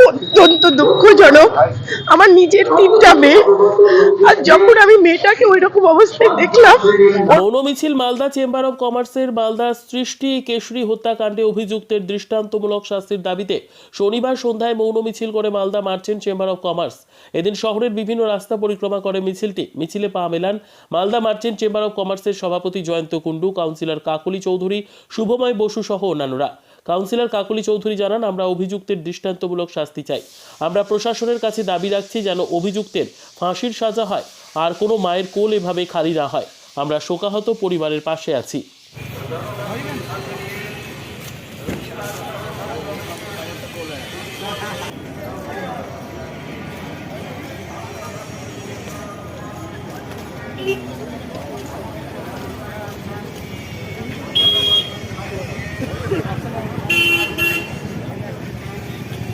অত্যন্ত দুঃখজনক। আমার নিজের ৩টা মেয়ে, আর যখন আমি মেয়েটাকে ওইরকম অবস্থায় দেখলাম। মৌন মিছিল মালদা চেম্বার অব কমার্সের মালদা সৃষ্টি কেশরী হত্যাকাণ্ডে অভিযুক্তের দৃষ্টান্তমূলক শাস্তির দাবিতে শনিবার সন্ধ্যায় মৌন মিছিল করে Malda merchant chamber of commerce. এদিন শহরের বিভিন্ন রাস্তা পরিক্রমা করে মিছিলে পা মেলান মালদা মার্চেন্ট চেম্বার অব কমার্সের সভাপতি জয়ন্ত কুণ্ডু, কাউন্সিলর কাকলি চৌধুরী, শুভময় বসু সহ অন্যান্যরা। কাউন্সিলর কাকলি চৌধুরী জানান, আমরা অভিযুক্তের দৃষ্টান্তমূলক শাস্তি চাই। আমরা প্রশাসনের কাছে দাবি রাখছি যেন অভিযুক্তের ফাঁসির সাজা হয় আর কোনো মায়ের কোল এভাবে খালি না হয়। আমরা শোকাহত পরিবারের পাশে আছি।